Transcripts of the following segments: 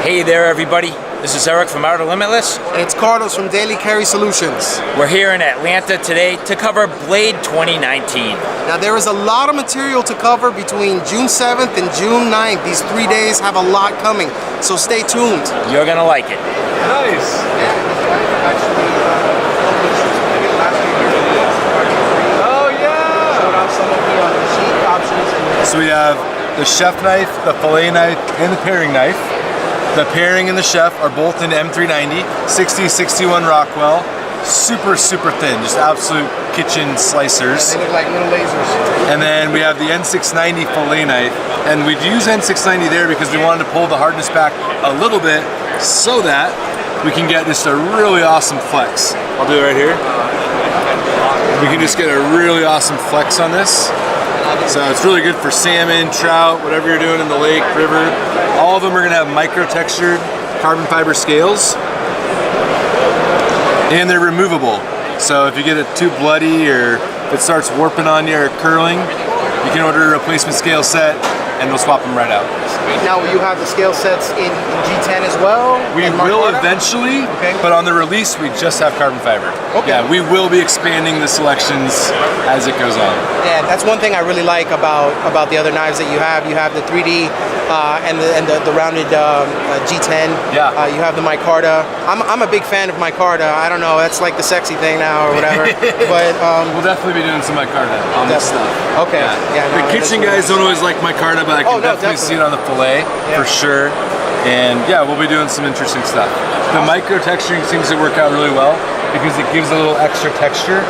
Hey there everybody, this is Eric from Outer Limitless. And it's Carlos from Daily Carry Solutions. We're here in Atlanta today to cover Blade 2019. Now there is a lot of material to cover between June 7th and June 9th. These 3 days have a lot coming, so stay tuned. You're gonna like it. Nice. Oh yeah! Showed off some of the sheet options. So we have the chef knife, the fillet knife, and the paring knife. The pairing and the chef are both in M390, 6061 Rockwell. Super thin, just absolute kitchen slicers. They look like little lasers. And then we have the N690 fillet knife. And we'd use N690 there because we wanted to pull the hardness back a little bit so that we can get just a really awesome flex. I'll do it right here. We can just get a really awesome flex on this. So it's really good for salmon, trout, whatever you're doing in the lake, river. All of them are gonna have micro-textured carbon fiber scales. And they're removable. So if you get it too bloody or if it starts warping on you or curling, you can order a replacement scale set and they'll swap them right out. Now will you have the scale sets in G10 as well? We will eventually, but on the release we just have carbon fiber. Okay. Yeah, we will be expanding the selections as it goes on. Yeah, that's one thing I really like about the other knives that you have. You have the 3D and the rounded G10. Yeah. You have the micarta. I'm a big fan of micarta. I don't know, that's like the sexy thing now or whatever. But we'll definitely be doing some micarta on this stuff. Okay. Yeah. The kitchen guys don't always like micarta, but I can definitely see it on the fillet for sure. And yeah, we'll be doing some interesting stuff. The micro texturing seems to work out really well because it gives a little extra texture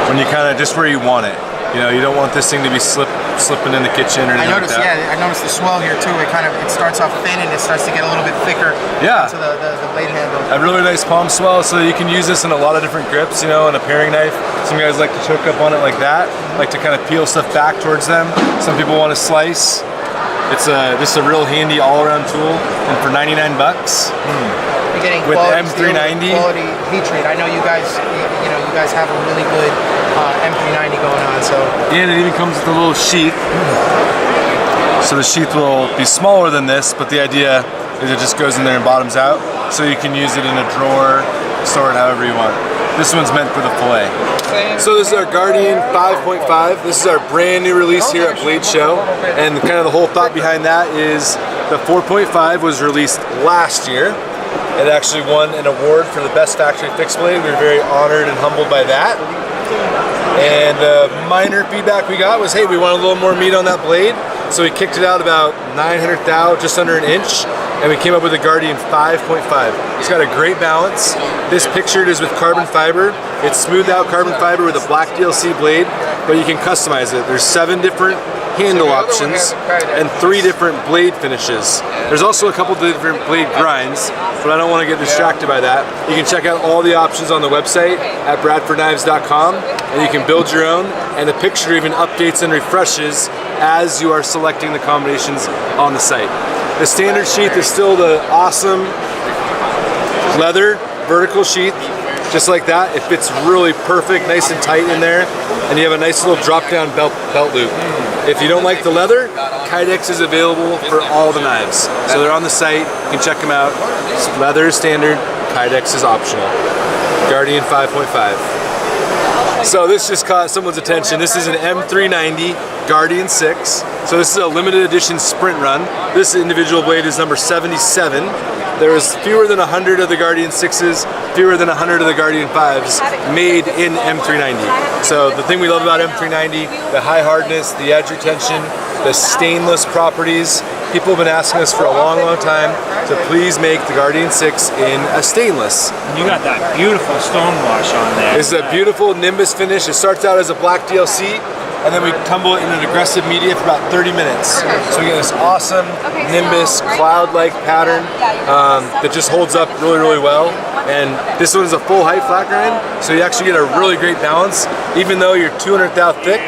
when you kind of just where you want it. You know, you don't want this thing to be slipping in the kitchen or anything like that. Yeah, I noticed the swell here too. It starts off thin and it starts to get a little bit thicker. Yeah. To the blade handle. A really nice palm swell, so you can use this in a lot of different grips. You know, in a paring knife. Some guys like to choke up on it like that, like to kind of peel stuff back towards them. Some people want to slice. It's just a real handy all-around tool, and for 99 bucks. You're getting with quality M390 steel, quality heat treat. I know you guys have a really good M390 going on. So. And it even comes with a little sheath. So the sheath will be smaller than this, but the idea is it just goes in there and bottoms out, so you can use it in a drawer, store it however you want. This one's meant for the fillet. So this is our Guardian 5.5. This is our brand new release here at Blade Show. And kind of the whole thought behind that is the 4.5 was released last year. It actually won an award for the best factory fixed blade. We were very honored and humbled by that. And the minor feedback we got was, hey, we want a little more meat on that blade. So we kicked it out about 900 thou, just under an inch. And we came up with the Guardian 5.5. It's got a great balance. This pictured is with carbon fiber. It's smoothed out carbon fiber with a black DLC blade, but you can customize it. There's 7 different handle options and 3 different blade finishes. There's also a couple different blade grinds, but I don't want to get distracted by that. You can check out all the options on the website at bradfordknives.com, and you can build your own, and the picture even updates and refreshes as you are selecting the combinations on the site. The standard sheath is still the awesome leather vertical sheath, just like that. It fits really perfect, nice and tight in there, and you have a nice little drop-down belt loop. If you don't like the leather, Kydex is available for all the knives. So they're on the site, you can check them out. Leather is standard, Kydex is optional. Guardian 5.5. So this just caught someone's attention. This is an M390 Guardian 6. So this is a limited edition sprint run. This individual blade is number 77. There is fewer than 100 of the Guardian 6s, fewer than 100 of the Guardian 5s made in M390. So the thing we love about M390, the high hardness, the edge retention, the stainless properties. People have been asking us for a long time to please make the Guardian 6 in a stainless. You got that beautiful stone wash on there. This is a beautiful Nimbus finish. It starts out as a black DLC, and then we tumble it in an aggressive media for about 30 minutes. So we get this awesome Nimbus cloud-like pattern that just holds up really well. And this one is a full height flat grind, so you actually get a really great balance. Even though you're 200 thou thick,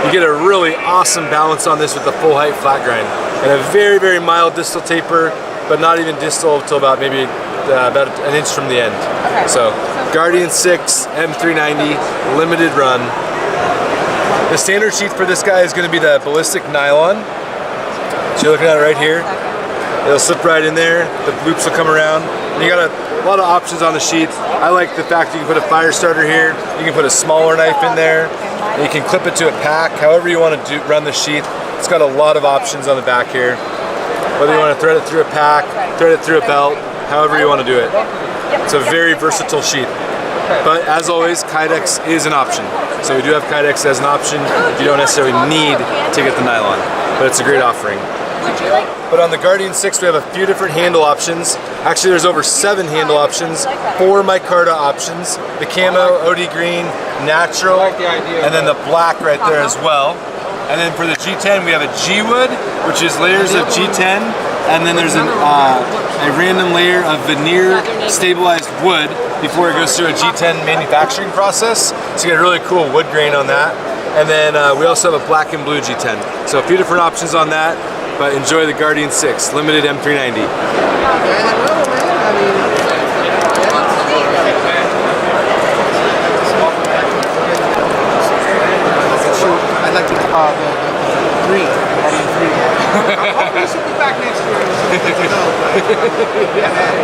you get a really awesome balance on this with the full height flat grind. And a very mild distal taper, but not even distal until about maybe about an inch from the end. So Guardian 6, M390, limited run. The standard sheath for this guy is going to be the ballistic nylon. So you're looking at it right here. It'll slip right in there. The loops will come around. And you got a lot of options on the sheath. I like the fact you can put a fire starter here. You can put a smaller knife in there. And you can clip it to a pack. However you want to run the sheath. It's got a lot of options on the back here. Whether you want to thread it through a pack, thread it through a belt, however you want to do it. It's a very versatile sheath. But as always, Kydex is an option. So we do have Kydex as an option. You don't necessarily need to get the nylon, but it's a great offering. But on the Guardian 6, we have a few different handle options. Actually, there's over 7 handle options, 4 micarta options, the camo, OD green, natural, and then the black right there as well. And then for the G10, we have a G-wood, which is layers of G10, and then there's a random layer of veneer stabilized wood before it goes through a G10 manufacturing process. So you get a really cool wood grain on that. And then we also have a black and blue G10. So a few different options on that. But enjoy the Guardian 6, limited m390. I'd like to the 3, Guardian 3. I hope you should be back next year. Yeah, man.